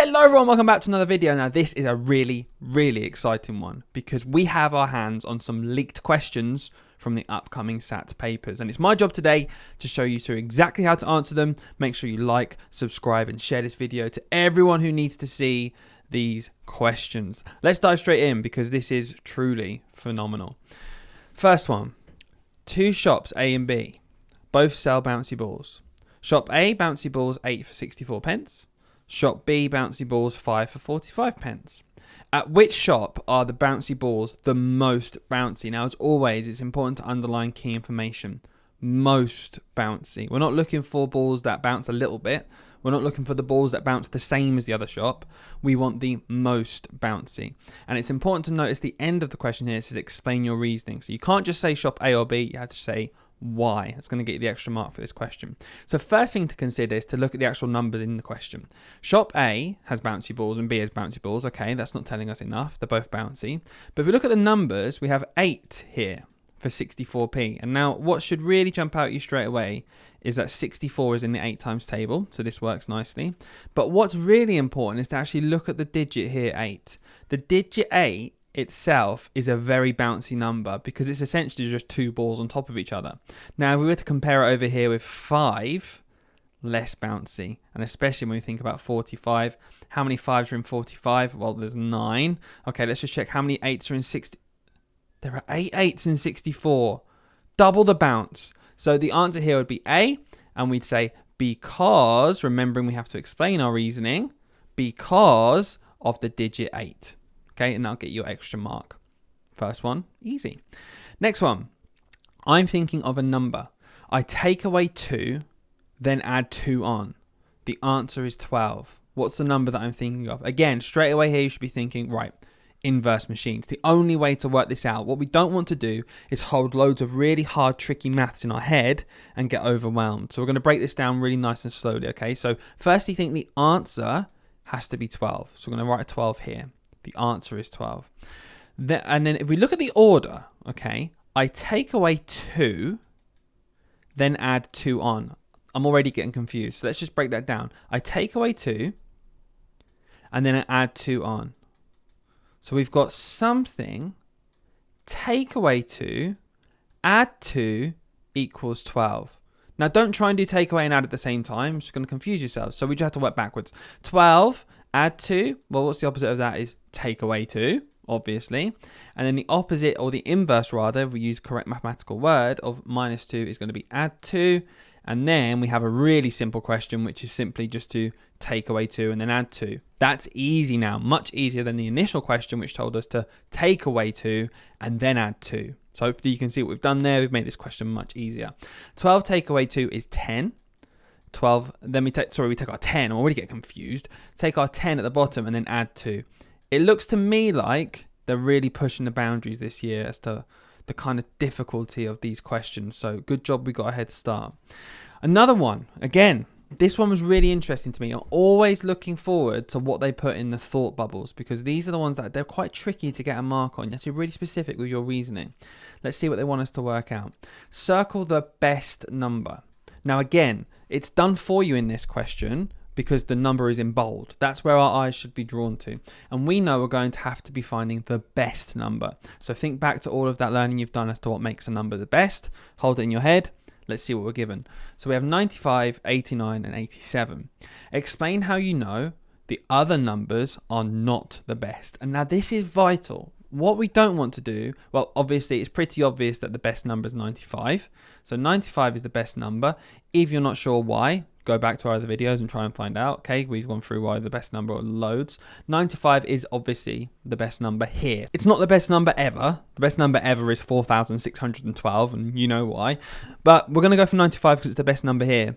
Hello everyone, welcome back to another video. Now this is a really exciting one because we have our hands on some leaked questions from the upcoming SAT papers, and it's my job today to show you through exactly how to answer them. Make sure you like, subscribe and share this video to everyone who needs to see these questions. Let's dive straight in because this is truly phenomenal. First one, two shops A and B both sell bouncy balls. Shop A, bouncy balls 8 for 64 pence. Shop B, bouncy balls 5 for 45 pence. At which shop are the bouncy balls the most bouncy? Now, as always, it's important to underline key information. Most bouncy. We're not looking for balls that bounce a little bit. We're not looking for the balls that bounce the same as the other shop. We want the most bouncy. And it's important to notice the end of the question here says explain your reasoning. So you can't just say shop A or B. You have to say why. That's going to get you the extra mark for this question. So first thing to consider is to look at the actual numbers in the question. Shop A has bouncy balls and B has bouncy balls. Okay, that's not telling us enough. They're both bouncy. But if we look at the numbers, we have 8 here for 64p. And now what should really jump out at you straight away is that 64 is in the 8 times table. So this works nicely. But what's really important is to actually look at the digit here, 8. The digit 8 itself is a very bouncy number because it's essentially just two balls on top of each other. Now, if we were to compare it over here with 5, less bouncy, and especially when we think about 45. How many 5s are in 45? Well, there's 9. Okay, let's just check how many 8s are in 60. There are 8 8s in 64. Double the bounce. So the answer here would be A, and we'd say because, remembering we have to explain our reasoning, because of the digit 8. Okay, and that'll get you an extra mark. First one, easy. Next one, I'm thinking of a number. I take away 2, then add 2 on. The answer is 12. What's the number that I'm thinking of? Again, straight away here, you should be thinking, right, inverse machines. The only way to work this out, what we don't want to do is hold loads of really hard, tricky maths in our head and get overwhelmed. So we're going to break this down really nice and slowly, okay? So first, you think the answer has to be 12. So we're going to write a 12 here. The answer is 12. And then if we look at the order, okay, I take away 2, then add 2 on. I'm already getting confused. So let's just break that down. I take away 2, and then I add 2 on. So we've got something, take away 2, add 2 equals 12. Now don't try and do take away and add at the same time. It's just going to confuse yourselves. So we just have to work backwards. 12, add 2. Well, what's the opposite of that is take away 2, obviously. And then the opposite, or the inverse rather, if we use correct mathematical word, of minus 2 is going to be add 2. And then we have a really simple question, which is simply just to take away 2 and then add 2. That's easy now, much easier than the initial question, which told us to take away 2 and then add 2. So hopefully you can see what we've done there. We've made this question much easier. 12 take away 2 is 10. 12, then we take our 10. I already get confused. Take our 10 at the bottom and then add 2. It looks to me like they're really pushing the boundaries this year as to the kind of difficulty of these questions. So good job we got a head start. Another one, again, this one was really interesting to me. I'm always looking forward to what they put in the thought bubbles because these are the ones that they're quite tricky to get a mark on. You have to be really specific with your reasoning. Let's see what they want us to work out. Circle the best number. Now again, it's done for you in this question because the number is in bold. That's where our eyes should be drawn to. And we know we're going to have to be finding the best number. So think back to all of that learning you've done as to what makes a number the best. Hold it in your head. Let's see what we're given. So we have 95, 89, and 87. Explain how you know the other numbers are not the best. And now this is vital. What we don't want to do, well, obviously it's pretty obvious that the best number is 95. So 95 is the best number. If you're not sure why, go back to our other videos and try and find out. Okay, we've gone through why the best number are loads. 95 is obviously the best number here. It's not the best number ever. The best number ever is 4,612, and you know why. But we're going to go for 95 because it's the best number here.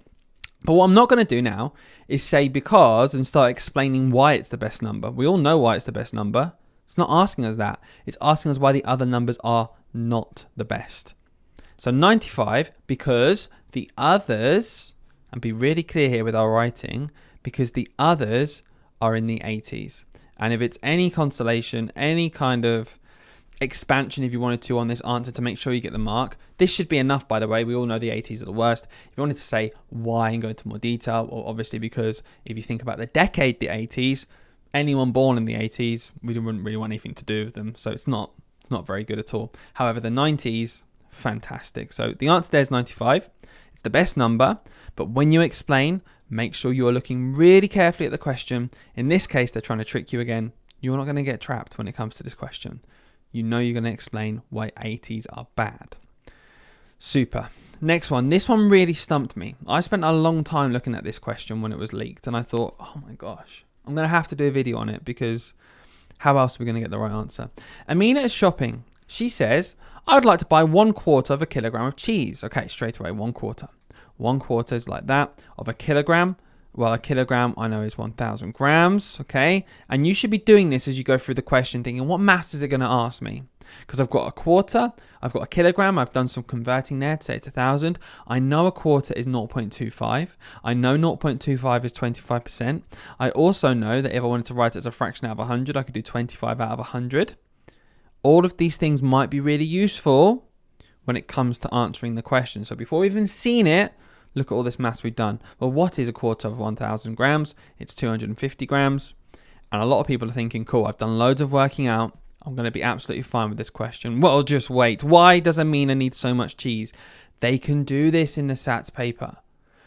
But what I'm not going to do now is say because and start explaining why it's the best number. We all know why it's the best number. It's not asking us that. It's asking us why the other numbers are not the best. So 95 because the others, and be really clear here with our writing, because the others are in the 80s. And if it's any consolation, any kind of expansion if you wanted to on this answer to make sure you get the mark. This should be enough, by the way. We all know the 80s are the worst. If you wanted to say why and go into more detail, well, obviously because if you think about the decade, the 80s, anyone born in the 80s, we wouldn't really want anything to do with them. So it's not very good at all. However, the 90s, fantastic. So the answer there is 95. It's the best number, but when you explain, make sure you're looking really carefully at the question. In this case, they're trying to trick you again. You're not going to get trapped when it comes to this question. You know you're going to explain why 80s are bad. Super. Next one. This one really stumped me. I spent a long time looking at this question when it was leaked, and I thought, oh my gosh, I'm going to have to do a video on it because how else are we going to get the right answer? Amina is shopping. She says, I would like to buy 1/4 of a kilogram of cheese. Okay, straight away, 1/4. 1/4 is like that of a kilogram. Well, a kilogram I know is 1,000 grams, okay? And you should be doing this as you go through the question thinking, what maths is it going to ask me? Because I've got a quarter, I've got a kilogram, I've done some converting there to say it's 1,000. I know a quarter is 0.25. I know 0.25 is 25%. I also know that if I wanted to write it as a fraction out of 100, I could do 25 out of 100. All of these things might be really useful when it comes to answering the question. So before we've even seen it, look at all this maths we've done. Well, what is a quarter of 1,000 grams? It's 250 grams. And a lot of people are thinking, cool, I've done loads of working out. I'm going to be absolutely fine with this question. Well, just wait. Why does Amina need so much cheese? They can do this in the SATs paper.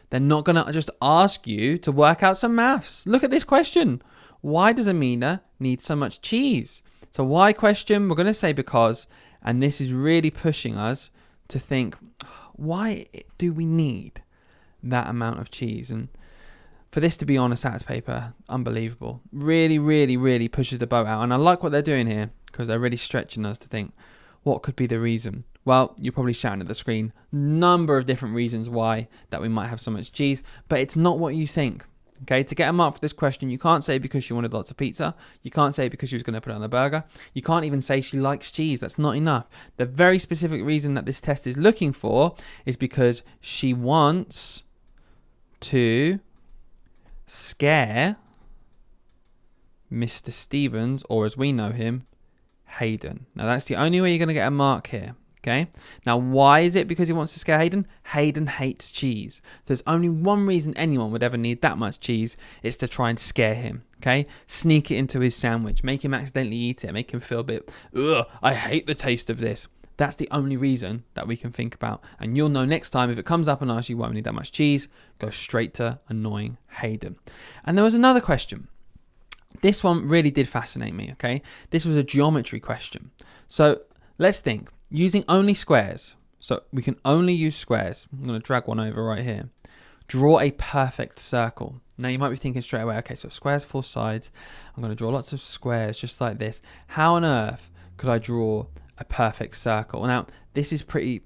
They're not going to just ask you to work out some maths. Look at this question. Why does Amina need so much cheese? So why question? We're going to say because, and this is really pushing us to think, why do we need that amount of cheese? And for this to be on a SATs paper, unbelievable. Really, really, really pushes the boat out. And I like what they're doing here because they're really stretching us to think, what could be the reason? Well, you're probably shouting at the screen, number of different reasons why that we might have so much cheese, but it's not what you think. Okay, to get a mark for this question, you can't say because she wanted lots of pizza. You can't say because she was going to put it on the burger. You can't even say she likes cheese. That's not enough. The very specific reason that this test is looking for is because she wants to scare Mr. Stevens, or as we know him, Hayden. Now, that's the only way you're going to get a mark here. Okay. Now, why is it because he wants to scare Hayden? Hayden hates cheese. There's only one reason anyone would ever need that much cheese. It's to try and scare him. Okay. Sneak it into his sandwich. Make him accidentally eat it. Make him feel a bit, ugh, I hate the taste of this. That's the only reason that we can think about. And you'll know next time if it comes up and asks you why we need that much cheese, go straight to annoying Hayden. And there was another question. This one really did fascinate me. Okay. This was a geometry question. So let's think. Using only squares, so we can only use squares. I'm going to drag one over right here. Draw a perfect circle. Now you might be thinking straight away, okay, so squares, 4 sides. I'm going to draw lots of squares just like this. How on earth could I draw a perfect circle? Now, this is pretty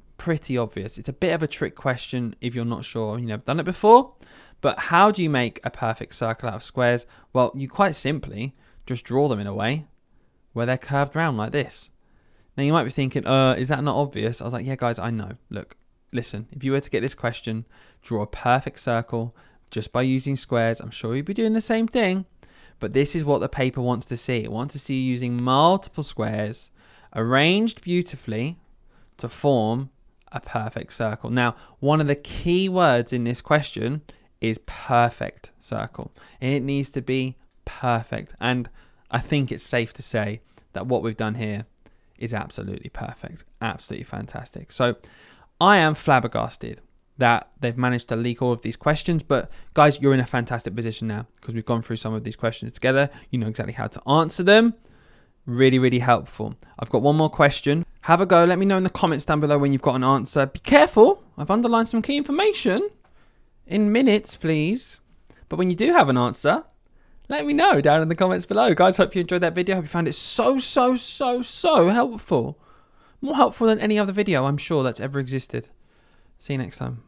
obvious. It's a bit of a trick question if you're not sure. You've never done it before. But how do you make a perfect circle out of squares? Well, you quite simply just draw them in a way where they're curved round like this. Now, you might be thinking, is that not obvious? I was like, yeah, guys, I know. Look, listen, if you were to get this question, draw a perfect circle just by using squares. I'm sure you'd be doing the same thing. But this is what the paper wants to see. It wants to see you using multiple squares arranged beautifully to form a perfect circle. Now, one of the key words in this question is perfect circle. It needs to be perfect. And I think it's safe to say that what we've done here is absolutely perfect, absolutely fantastic. So I am flabbergasted that they've managed to leak all of these questions, but guys, you're in a fantastic position now because we've gone through some of these questions together. You know exactly how to answer them. Really, really helpful. I've got one more question. Have a go. Let me know in the comments down below when you've got an answer. Be careful. I've underlined some key information. In minutes, please. But when you do have an answer, let me know down in the comments below. Guys, hope you enjoyed that video. Hope you found it so helpful. More helpful than any other video, I'm sure, that's ever existed. See you next time.